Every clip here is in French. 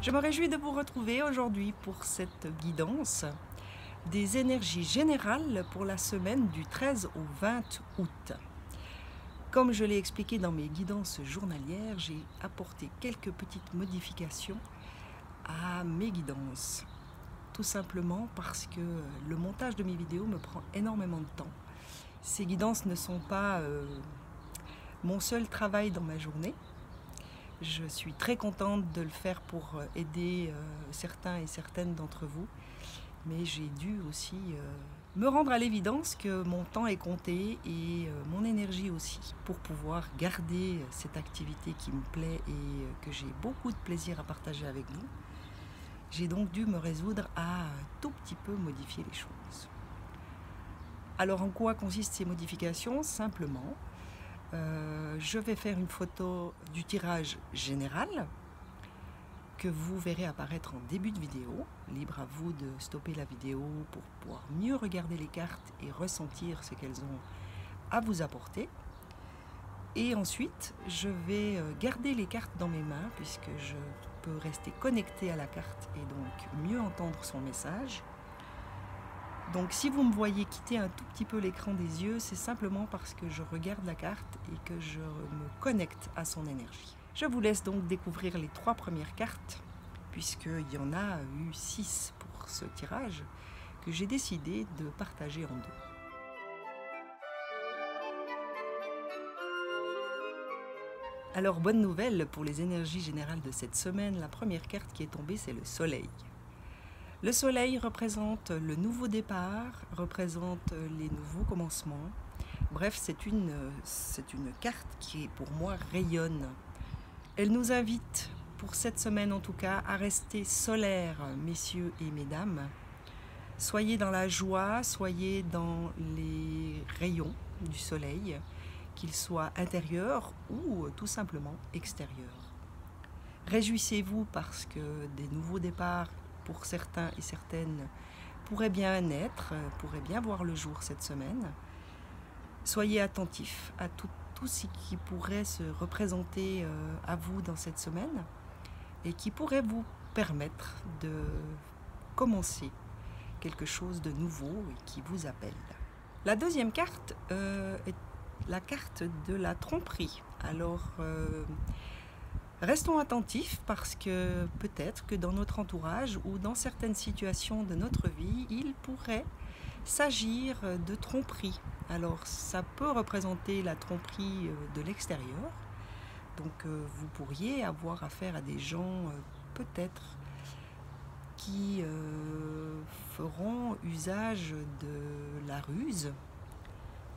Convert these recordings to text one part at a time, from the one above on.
Je me réjouis de vous retrouver aujourd'hui pour cette guidance des énergies générales pour la semaine du 13 au 20 août. Comme je l'ai expliqué dans mes guidances journalières, j'ai apporté quelques petites modifications à mes guidances. Tout simplement parce que le montage de mes vidéos me prend énormément de temps. Ces guidances ne sont pas mon seul travail dans ma journée. Je suis très contente de le faire pour aider certains et certaines d'entre vous, mais j'ai dû aussi me rendre à l'évidence que mon temps est compté et mon énergie aussi, pour pouvoir garder cette activité qui me plaît et que j'ai beaucoup de plaisir à partager avec vous. J'ai donc dû me résoudre à tout petit peu modifier les choses. Alors en quoi consistent ces modifications? Simplement, je vais faire une photo du tirage général que vous verrez apparaître en début de vidéo. Libre à vous de stopper la vidéo pour pouvoir mieux regarder les cartes et ressentir ce qu'elles ont à vous apporter. Et ensuite, je vais garder les cartes dans mes mains puisque je peux rester connectée à la carte et donc mieux entendre son message. Donc si vous me voyez quitter un tout petit peu l'écran des yeux, c'est simplement parce que je regarde la carte et que je me connecte à son énergie. Je vous laisse donc découvrir les 3 premières cartes, puisqu'il y en a eu 6 pour ce tirage, que j'ai décidé de partager en 2. Alors bonne nouvelle pour les énergies générales de cette semaine, la première carte qui est tombée c'est le soleil. Le soleil représente le nouveau départ, représente les nouveaux commencements. Bref, c'est une carte qui, pour moi, rayonne. Elle nous invite, pour cette semaine en tout cas, à rester solaires, messieurs et mesdames. Soyez dans la joie, soyez dans les rayons du soleil, qu'ils soient intérieurs ou tout simplement extérieurs. Réjouissez-vous parce que des nouveaux départs, pour certains et certaines, pourraient bien naître, pourraient bien voir le jour cette semaine. Soyez attentifs à tout ce qui pourrait se représenter à vous dans cette semaine et qui pourrait vous permettre de commencer quelque chose de nouveau et qui vous appelle. La deuxième carte est la carte de la tromperie. Alors, restons attentifs parce que peut-être que dans notre entourage ou dans certaines situations de notre vie, il pourrait s'agir de tromperie. Alors ça peut représenter la tromperie de l'extérieur. Donc vous pourriez avoir affaire à des gens peut-être qui feront usage de la ruse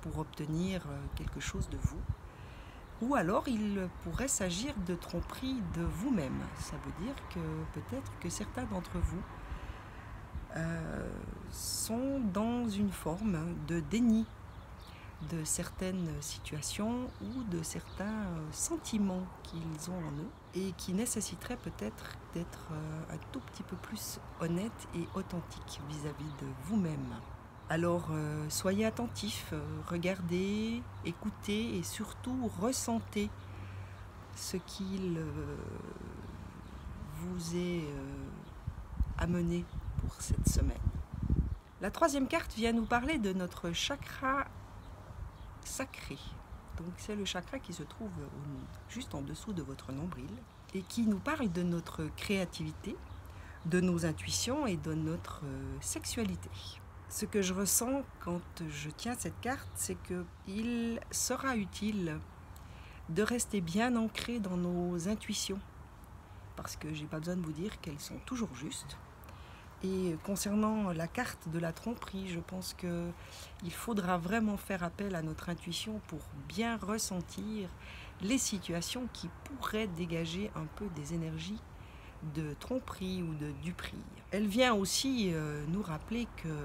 pour obtenir quelque chose de vous. Ou alors il pourrait s'agir de tromperie de vous-même. Ça veut dire que peut-être que certains d'entre vous sont dans une forme de déni de certaines situations ou de certains sentiments qu'ils ont en eux et qui nécessiteraient peut-être d'être un tout petit peu plus honnête et authentique vis-à-vis de vous-même. Alors soyez attentifs, regardez, écoutez et surtout ressentez ce qu'il vous est amené pour cette semaine. La troisième carte vient nous parler de notre chakra sacré. Donc c'est le chakra qui se trouve juste en dessous de votre nombril et qui nous parle de notre créativité, de nos intuitions et de notre sexualité. Ce que je ressens quand je tiens cette carte, c'est qu'il sera utile de rester bien ancré dans nos intuitions, parce que j'ai pas besoin de vous dire qu'elles sont toujours justes. Et concernant la carte de la tromperie, je pense qu'il faudra vraiment faire appel à notre intuition pour bien ressentir les situations qui pourraient dégager un peu des énergies de tromperie ou de duperie. Elle vient aussi nous rappeler que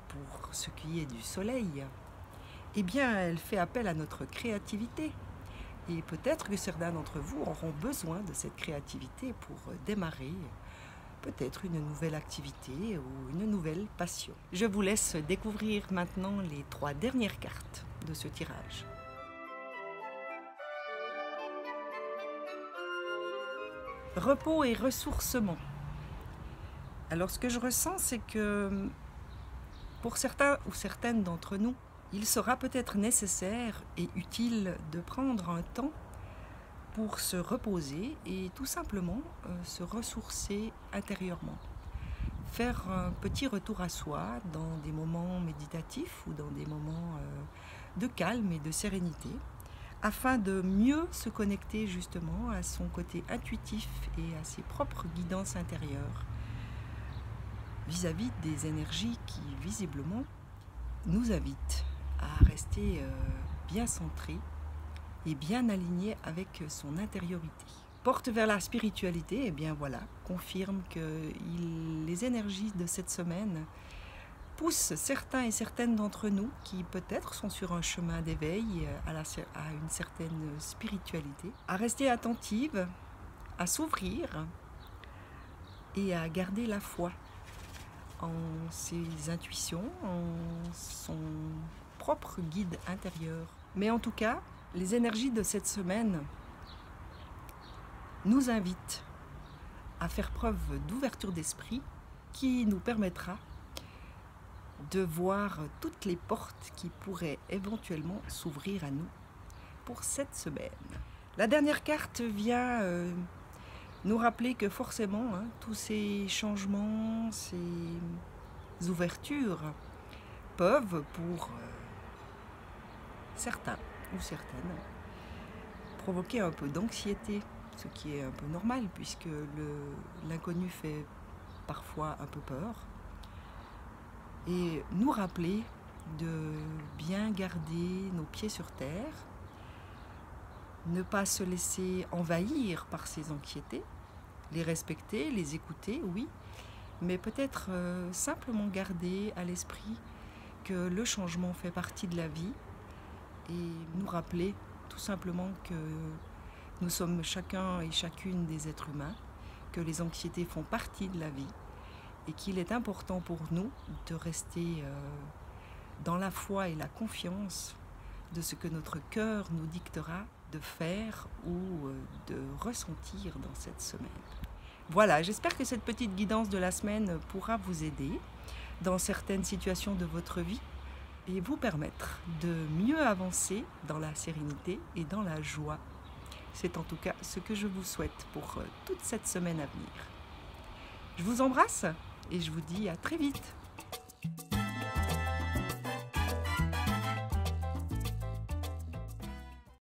pour ce qui est du soleil, eh bien, elle fait appel à notre créativité. Et peut-être que certains d'entre vous auront besoin de cette créativité pour démarrer peut-être une nouvelle activité ou une nouvelle passion. Je vous laisse découvrir maintenant les 3 dernières cartes de ce tirage. Repos et ressourcement. Alors ce que je ressens, c'est que pour certains ou certaines d'entre nous, il sera peut-être nécessaire et utile de prendre un temps pour se reposer et tout simplement se ressourcer intérieurement. Faire un petit retour à soi dans des moments méditatifs ou dans des moments de calme et de sérénité, afin de mieux se connecter justement à son côté intuitif et à ses propres guidances intérieures vis-à-vis des énergies qui visiblement nous invitent à rester bien centrés et bien alignés avec son intériorité. Porte vers la spiritualité, et bien voilà, confirme que les énergies de cette semaine poussent certains et certaines d'entre nous qui peut-être sont sur un chemin d'éveil à une certaine spiritualité, à rester attentives, à s'ouvrir et à garder la foi en ses intuitions, en son propre guide intérieur. Mais en tout cas, les énergies de cette semaine nous invitent à faire preuve d'ouverture d'esprit qui nous permettra de voir toutes les portes qui pourraient éventuellement s'ouvrir à nous pour cette semaine. La dernière carte vient nous rappeler que forcément, tous ces changements, ces ouvertures peuvent pour certains ou certaines provoquer un peu d'anxiété, ce qui est un peu normal puisque l'inconnu fait parfois un peu peur, et nous rappeler de bien garder nos pieds sur terre, ne pas se laisser envahir par ces anxiétés, les respecter, les écouter, oui, mais peut-être simplement garder à l'esprit que le changement fait partie de la vie et nous rappeler tout simplement que nous sommes chacun et chacune des êtres humains, que les anxiétés font partie de la vie et qu'il est important pour nous de rester dans la foi et la confiance de ce que notre cœur nous dictera de faire ou de ressentir dans cette semaine. Voilà, j'espère que cette petite guidance de la semaine pourra vous aider dans certaines situations de votre vie et vous permettre de mieux avancer dans la sérénité et dans la joie. C'est en tout cas ce que je vous souhaite pour toute cette semaine à venir. Je vous embrasse et je vous dis à très vite.